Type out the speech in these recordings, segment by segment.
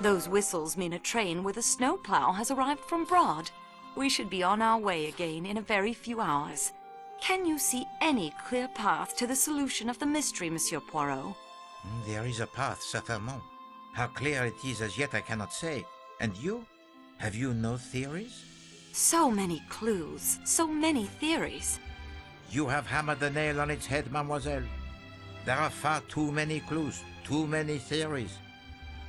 Those whistles mean a train with a snowplow has arrived from Broad. We should be on our way again in a very few hours. Can you see any clear path to the solution of the mystery, Monsieur Poirot? There is a path, certainement. How clear it is as yet I cannot say. And you? Have you no theories? So many clues, so many theories. You have hammered the nail on its head, mademoiselle. There are far too many clues, too many theories.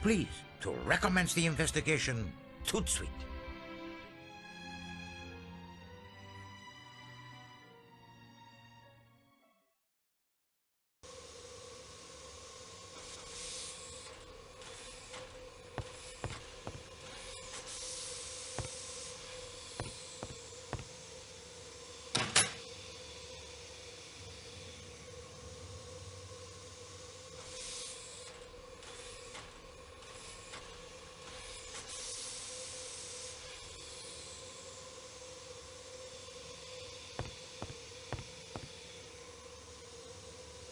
Please, to recommence the investigation, tout de suite.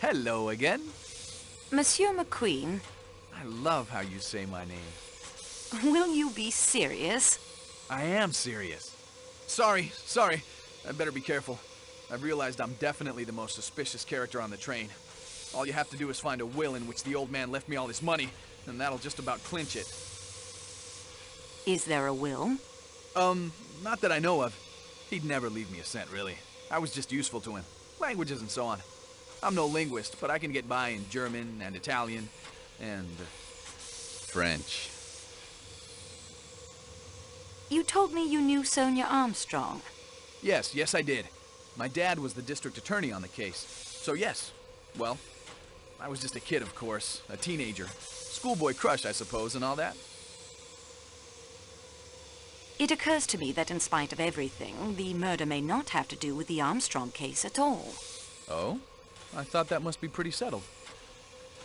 Hello again. Monsieur McQueen, I love how you say my name. will you be serious? I am serious. Sorry. I better be careful. I've realized I'm definitely the most suspicious character on the train. All you have to do is find a will in which the old man left me all his money, and that'll just about clinch it. Is there a will? Not that I know of. He'd never leave me a cent, really. I was just useful to him. Languages and so on. I'm no linguist, but I can get by in German and Italian and French. You told me you knew Sonia Armstrong. Yes, I did. My dad was the district attorney on the case. So yes, well, I was just a kid, of course, a teenager. Schoolboy crush, I suppose, and all that. It occurs to me that in spite of everything, the murder may not have to do with the Armstrong case at all. Oh? I thought that must be pretty settled.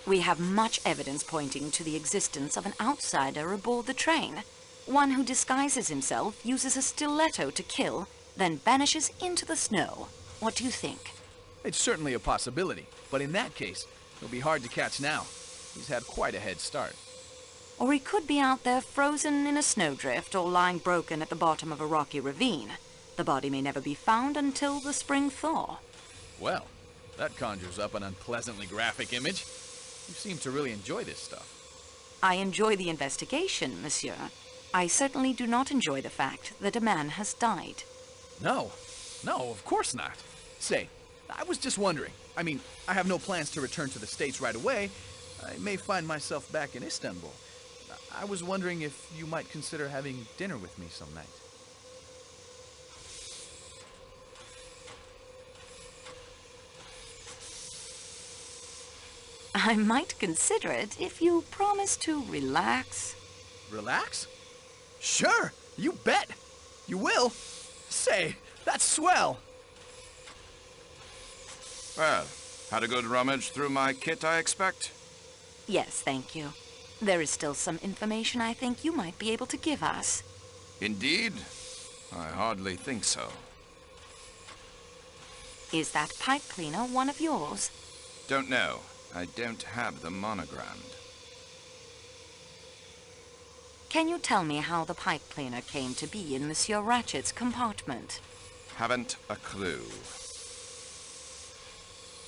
We have much evidence pointing to the existence of an outsider aboard the train. One who disguises himself, uses a stiletto to kill, then vanishes into the snow. What do you think? It's certainly a possibility, but in that case, it'll be hard to catch now. He's had quite a head start. Or he could be out there frozen in a snowdrift or lying broken at the bottom of a rocky ravine. The body may never be found until the spring thaw. Well, that conjures up an unpleasantly graphic image. You seem to really enjoy this stuff. I enjoy the investigation, monsieur. I certainly do not enjoy the fact that a man has died. No, of course not. Say, I was just wondering. I mean, I have no plans to return to the States right away. I may find myself back in Istanbul. I was wondering if you might consider having dinner with me some night. I might consider it if you promise to relax. Relax? Sure, you bet. You will. Say, that's swell. Well, had a good rummage through my kit, I expect? Yes, thank you. There is still some information I think you might be able to give us. Indeed? I hardly think so. Is that pipe cleaner one of yours? Don't know. I don't have them monogrammed. Can you tell me how the pipe cleaner came to be in Monsieur Ratchet's compartment? Haven't a clue.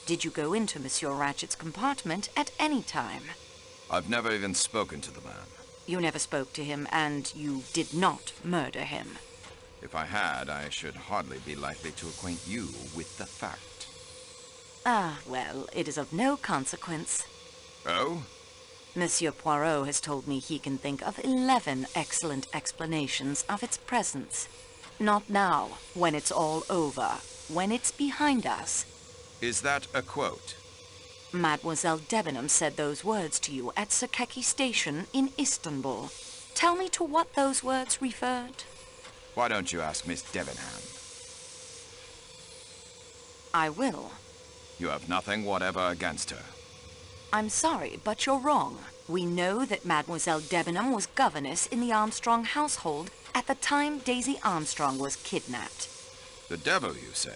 Did you go into Monsieur Ratchet's compartment at any time? I've never even spoken to the man. You never spoke to him, and you did not murder him. If I had, I should hardly be likely to acquaint you with the fact. Ah, well, it is of no consequence. Oh? Monsieur Poirot has told me he can think of 11 excellent explanations of its presence. Not now, when it's all over, when it's behind us. Is that a quote? Mademoiselle Debenham said those words to you at Sakeki Station in Istanbul. Tell me to what those words referred. Why don't you ask Miss Debenham? I will. You have nothing whatever against her. I'm sorry, but you're wrong. We know that Mademoiselle Debenham was governess in the Armstrong household at the time Daisy Armstrong was kidnapped. The devil, you say?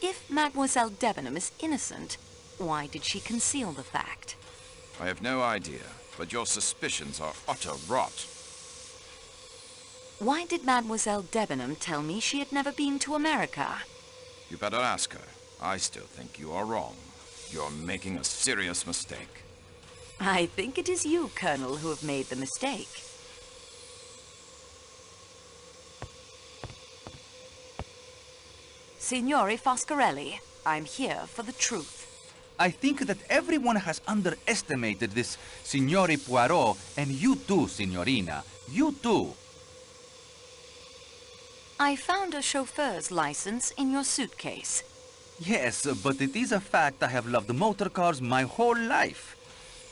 If Mademoiselle Debenham is innocent, why did she conceal the fact? I have no idea, but your suspicions are utter rot. Why did Mademoiselle Debenham tell me she had never been to America? You better ask her. I still think you are wrong. You're making a serious mistake. I think it is you, Colonel, who have made the mistake. Signore Foscarelli, I'm here for the truth. I think that everyone has underestimated this Signore Poirot, and you too, Signorina. You too. I found a chauffeur's license in your suitcase. Yes, but it is a fact I have loved motor cars my whole life.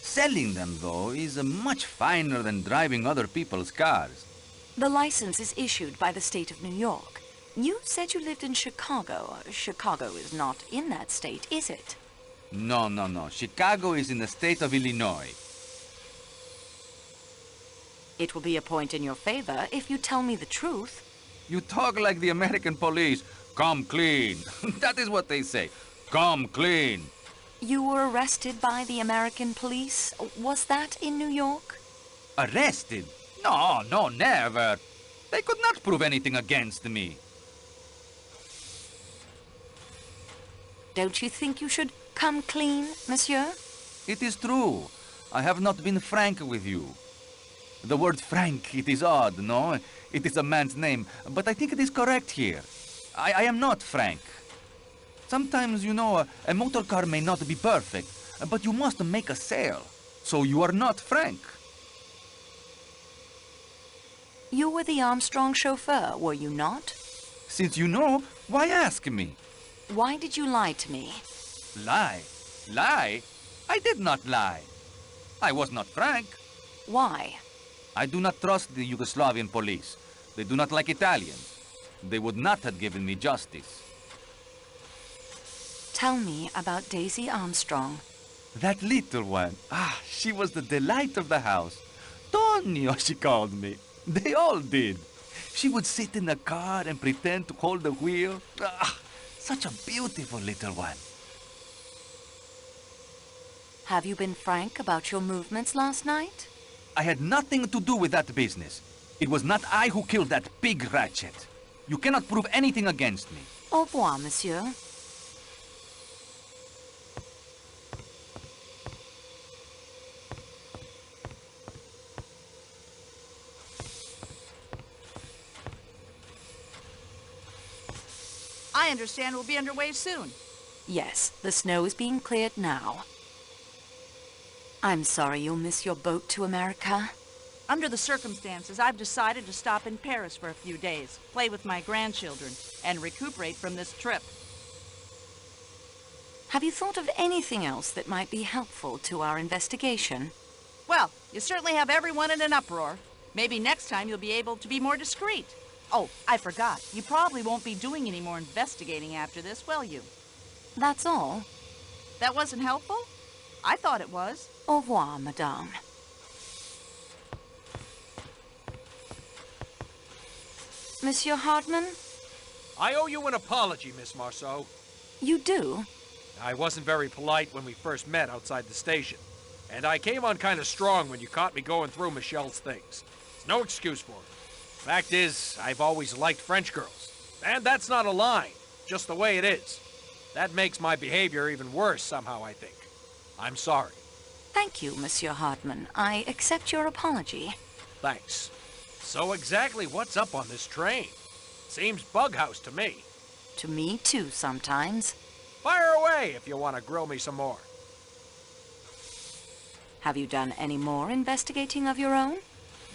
Selling them, though, is much finer than driving other people's cars. The license is issued by the state of New York. You said you lived in Chicago. Chicago is not in that state, is it? No. Chicago is in the state of Illinois. It will be a point in your favor if you tell me the truth. You talk like the American police. Come clean. That is what they say. Come clean. You were arrested by the American police. Was that in New York? Arrested? No, never. They could not prove anything against me. Don't you think you should come clean, monsieur? It is true. I have not been frank with you. The word frank, it is odd, no? It is a man's name, but I think it is correct here. I am not frank. Sometimes, you know, a motor car may not be perfect, but you must make a sale. So you are not frank. You were the Armstrong chauffeur, were you not? Since you know, why ask me? Why did you lie to me? Lie? Lie? I did not lie. I was not frank. Why? I do not trust the Yugoslavian police. They do not like Italians. They would not have given me justice. Tell me about Daisy Armstrong. That little one. She was the delight of the house. Tonio, she called me. They all did. She would sit in the car and pretend to hold the wheel. Such a beautiful little one. Have you been frank about your movements last night? I had nothing to do with that business. It was not I who killed that pig Ratchet. You cannot prove anything against me. Au revoir, monsieur. I understand we'll be underway soon. Yes, the snow is being cleared now. I'm sorry you'll miss your boat to America. Under the circumstances, I've decided to stop in Paris for a few days, play with my grandchildren, and recuperate from this trip. Have you thought of anything else that might be helpful to our investigation? Well, you certainly have everyone in an uproar. Maybe next time you'll be able to be more discreet. Oh, I forgot. You probably won't be doing any more investigating after this, will you? That's all. That wasn't helpful? I thought it was. Au revoir, madame. Monsieur Hartman? I owe you an apology, Miss Marceau. You do? I wasn't very polite when we first met outside the station. And I came on kind of strong when you caught me going through Michelle's things. There's no excuse for it. Fact is, I've always liked French girls. And that's not a lie, just the way it is. That makes my behavior even worse somehow, I think. I'm sorry. Thank you, Monsieur Hartman. I accept your apology. Thanks. So exactly what's up on this train? Seems bughouse to me. To me, too, sometimes. Fire away if you want to grill me some more. Have you done any more investigating of your own?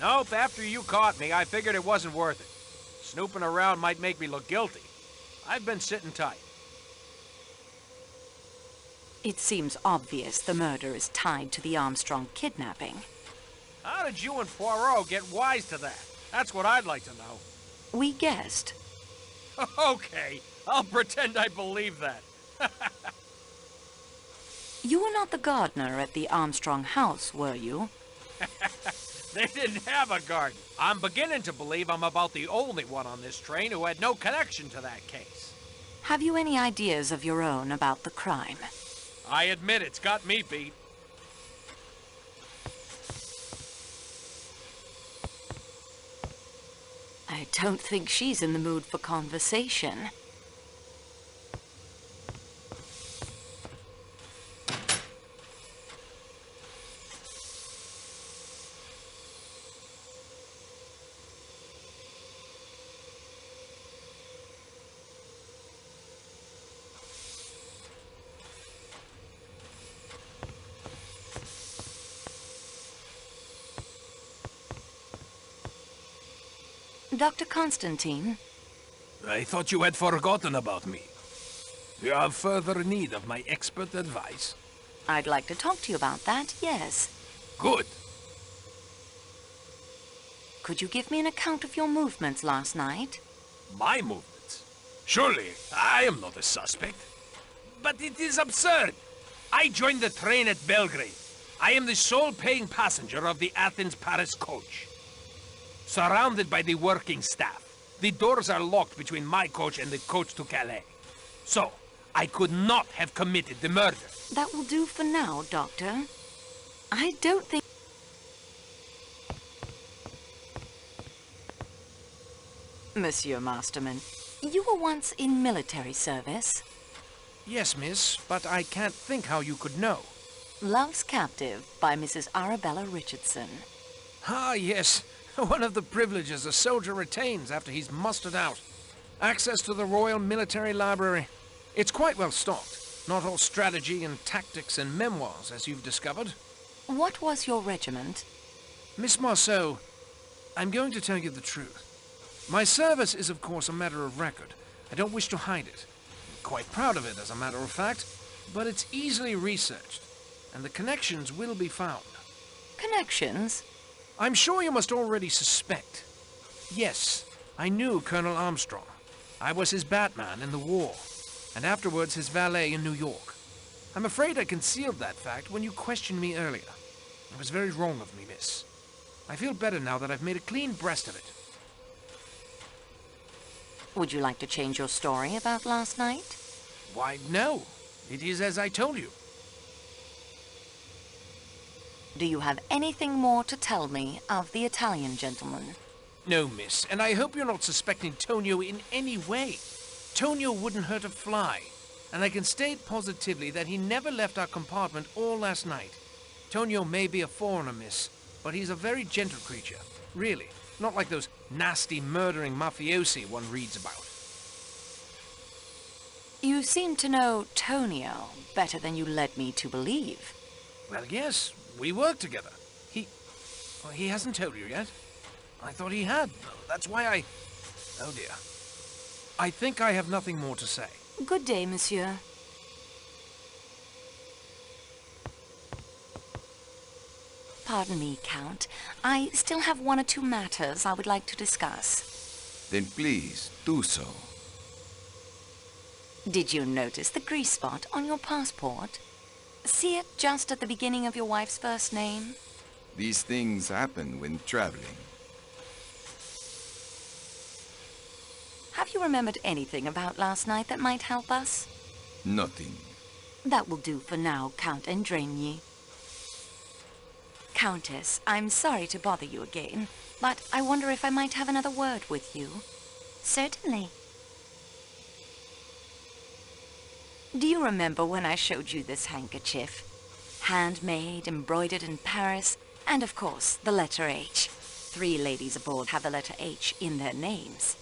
Nope, after you caught me, I figured it wasn't worth it. Snooping around might make me look guilty. I've been sitting tight. It seems obvious the murder is tied to the Armstrong kidnapping. How did you and Poirot get wise to that? That's what I'd like to know. We guessed. Okay, I'll pretend I believe that. You were not the gardener at the Armstrong house, were you? They didn't have a garden. I'm beginning to believe I'm about the only one on this train who had no connection to that case. Have you any ideas of your own about the crime? I admit it's got me beat. I don't think she's in the mood for conversation. Dr. Constantine? I thought you had forgotten about me. You have further need of my expert advice? I'd like to talk to you about that, yes. Good. Could you give me an account of your movements last night? My movements? Surely, I am not a suspect. But it is absurd. I joined the train at Belgrade. I am the sole paying passenger of the Athens-Paris coach. Surrounded by the working staff. The doors are locked between my coach and the coach to Calais. So, I could not have committed the murder. That will do for now, Doctor. I don't think... Monsieur Masterman, you were once in military service. Yes, miss, but I can't think how you could know. Love's Captive by Mrs. Arabella Richardson. Ah, yes. One of the privileges a soldier retains after he's mustered out. Access to the Royal Military Library. It's quite well stocked. Not all strategy and tactics and memoirs, as you've discovered. What was your regiment? Miss Marceau, I'm going to tell you the truth. My service is, of course, a matter of record. I don't wish to hide it. I'm quite proud of it, as a matter of fact. But it's easily researched, and the connections will be found. Connections? I'm sure you must already suspect. Yes, I knew Colonel Armstrong. I was his Batman in the war, and afterwards his valet in New York. I'm afraid I concealed that fact when you questioned me earlier. It was very wrong of me, miss. I feel better now that I've made a clean breast of it. Would you like to change your story about last night? Why, no. It is as I told you. Do you have anything more to tell me of the Italian gentleman? No, miss, and I hope you're not suspecting Tonio in any way. Tonio wouldn't hurt a fly, and I can state positively that he never left our compartment all last night. Tonio may be a foreigner, miss, but he's a very gentle creature, really. Not like those nasty, murdering mafiosi one reads about. You seem to know Tonio better than you led me to believe. Well, yes, we work together. He hasn't told you yet. I thought he had. That's why I... Oh, dear. I think I have nothing more to say. Good day, monsieur. Pardon me, Count. I still have one or two matters I would like to discuss. Then please, do so. Did you notice the grease spot on your passport? See it just at the beginning of your wife's first name? These things happen when traveling. Have you remembered anything about last night that might help us? Nothing. That will do for now, Count Endraigny. Countess, I'm sorry to bother you again, but I wonder if I might have another word with you. Certainly. Do you remember when I showed you this handkerchief? Handmade, embroidered in Paris, and of course, the letter H. 3 ladies aboard have the letter H in their names.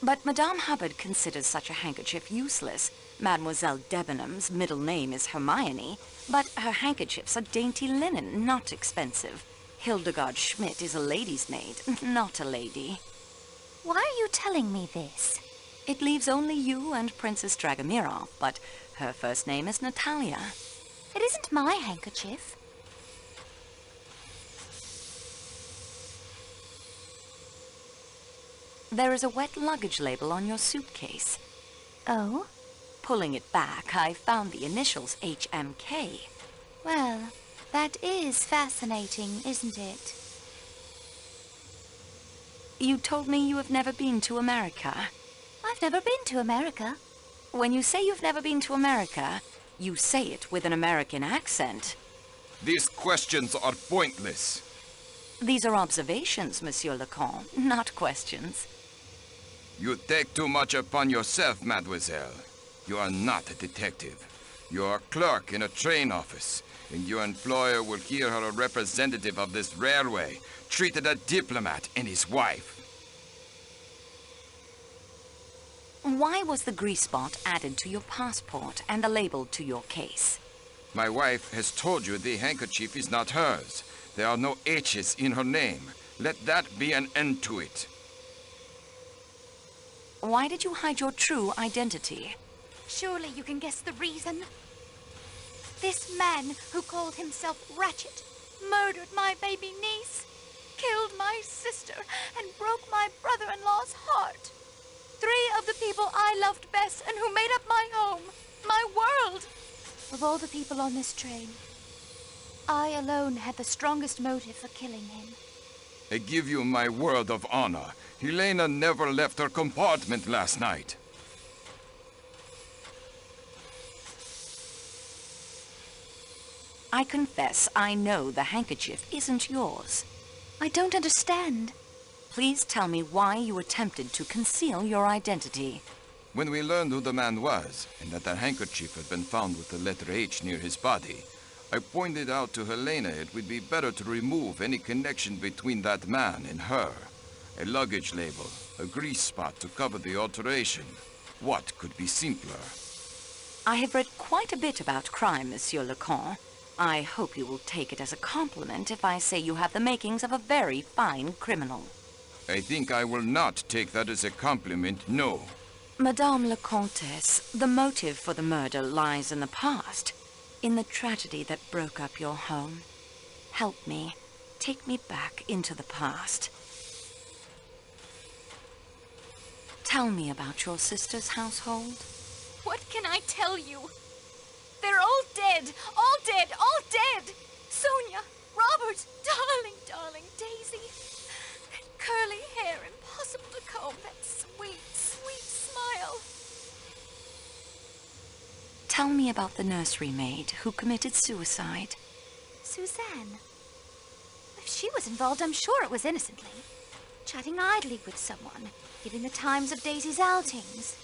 But Madame Hubbard considers such a handkerchief useless. Mademoiselle Debenham's middle name is Hermione, but her handkerchiefs are dainty linen, not expensive. Hildegard Schmidt is a lady's maid, not a lady. Why are you telling me this? It leaves only you and Princess Dragomirov, but her first name is Natalia. It isn't my handkerchief. There is a wet luggage label on your suitcase. Oh? Pulling it back, I found the initials HMK. Well, that is fascinating, isn't it? You told me you have never been to America. I've never been to America. When you say you've never been to America, you say it with an American accent. These questions are pointless. These are observations, Monsieur Leconte, not questions. You take too much upon yourself, mademoiselle. You are not a detective. You are a clerk in a train office, and your employer will hear her a representative of this railway, treated a diplomat and his wife. Why was the grease spot added to your passport and the label to your case? My wife has told you the handkerchief is not hers. There are no H's in her name. Let that be an end to it. Why did you hide your true identity? Surely you can guess the reason. This man who called himself Ratchet murdered my baby niece, killed my sister, and broke my brother-in-law's heart. 3 of the people I loved best and who made up my home, my world. Of all the people on this train, I alone had the strongest motive for killing him. I give you my word of honor. Helena never left her compartment last night. I confess I know the handkerchief isn't yours. I don't understand. Please tell me why you attempted to conceal your identity. When we learned who the man was, and that the handkerchief had been found with the letter H near his body, I pointed out to Helena it would be better to remove any connection between that man and her. A luggage label, a grease spot to cover the alteration. What could be simpler? I have read quite a bit about crime, Monsieur Leconte. I hope you will take it as a compliment if I say you have the makings of a very fine criminal. I think I will not take that as a compliment, no. Madame la Comtesse, the motive for the murder lies in the past, in the tragedy that broke up your home. Help me. Take me back into the past. Tell me about your sister's household. What can I tell you? They're all dead, all dead, all dead. Sonia, Robert, darling, darling Daisy. That curly hair, impossible to comb, that sweet, sweet smile. Tell me about the nursery maid who committed suicide. Suzanne. If she was involved, I'm sure it was innocently. Chatting idly with someone, giving the times of Daisy's outings.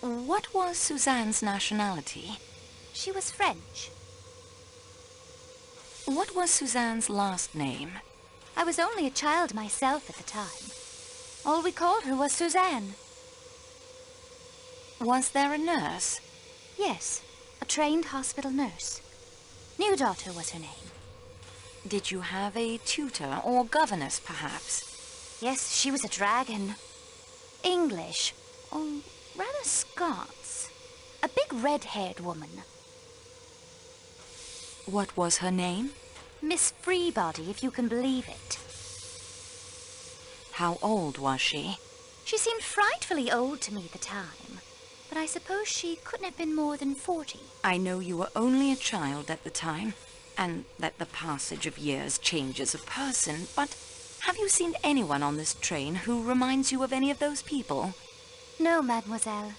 What was Suzanne's nationality? She was French. What was Suzanne's last name? I was only a child myself at the time. All we called her was Suzanne. Was there a nurse? Yes, a trained hospital nurse. New Daughter was her name. Did you have a tutor or governess, perhaps? Yes, she was a dragon. English. Oh, rather Scots. A big red-haired woman. What was her name? Miss Freebody, if you can believe it. How old was she? She seemed frightfully old to me at the time. But I suppose she couldn't have been more than 40. I know you were only a child at the time, and that the passage of years changes a person, but have you seen anyone on this train who reminds you of any of those people? No, mademoiselle.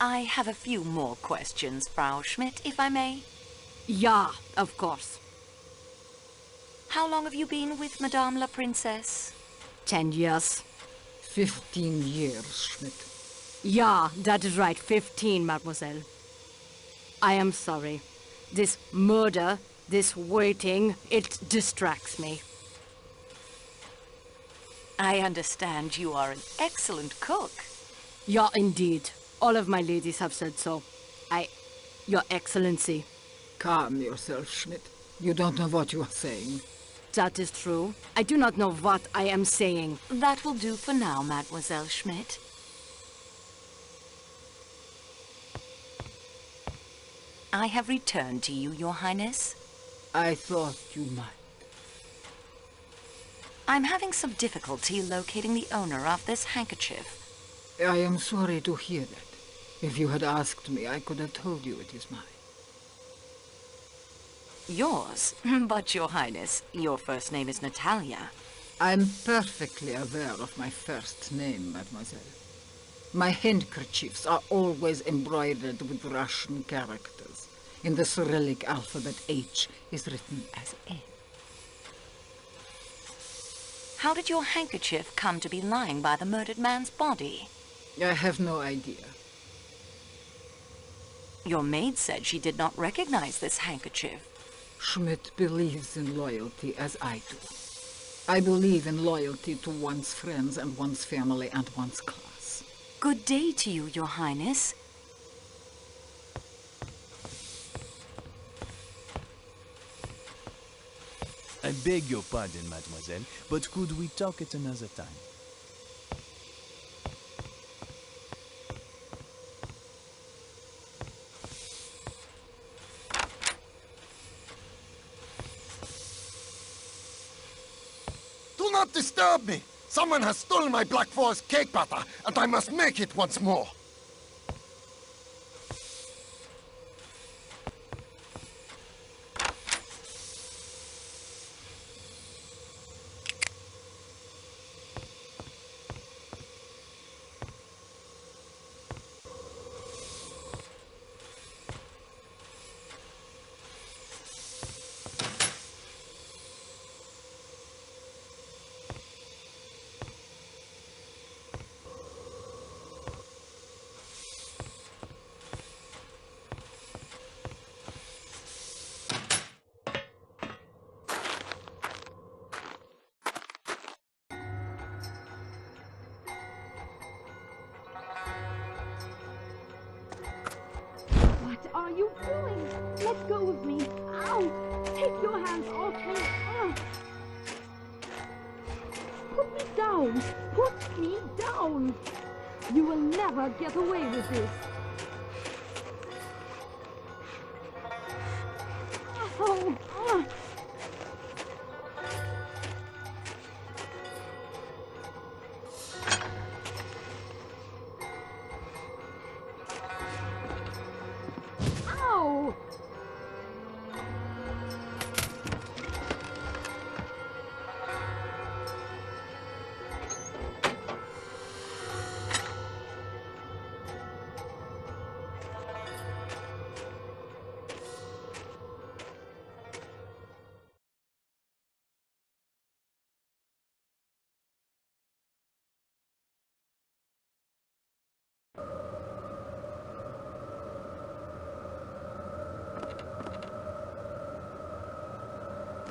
I have a few more questions, Frau Schmidt, if I may. Yeah, of course. How long have you been with Madame la Princesse? 10 years. 15 years, Schmidt. Yeah, that is right. 15, mademoiselle. I am sorry. This murder, this waiting, it distracts me. I understand you are an excellent cook. Yeah, indeed. All of my ladies have said so. Your Excellency. Calm yourself, Schmidt. You don't know what you are saying. That is true. I do not know what I am saying. That will do for now, Mademoiselle Schmidt. I have returned to you, Your Highness. I thought you might. I'm having some difficulty locating the owner of this handkerchief. I am sorry to hear that. If you had asked me, I could have told you it is mine. Yours? But, Your Highness, your first name is Natalia. I'm perfectly aware of my first name, mademoiselle. My handkerchiefs are always embroidered with Russian characters. In the Cyrillic alphabet, H is written as A. How did your handkerchief come to be lying by the murdered man's body? I have no idea. Your maid said she did not recognize this handkerchief. Schmidt believes in loyalty as I do. I believe in loyalty to one's friends and one's family and one's class. Good day to you, Your Highness. I beg your pardon, mademoiselle, but could we talk at another time? Do not disturb me! Someone has stolen my Black Forest cake batter, and I must make it once more! What are you doing? Let go of me. Ow! Take your hands off me. Put me down. Put me down. You will never get away with this. Oh, Ow!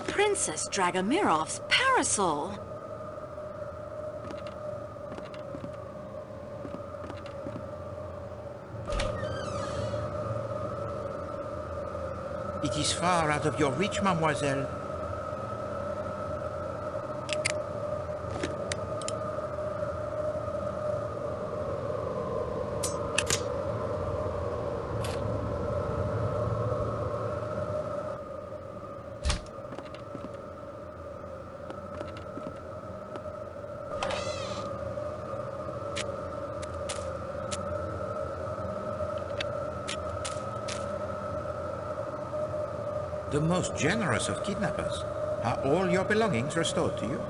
Princess Dragomirov's parasol. It is far out of your reach, mademoiselle. The most generous of kidnappers. Are all your belongings restored to you?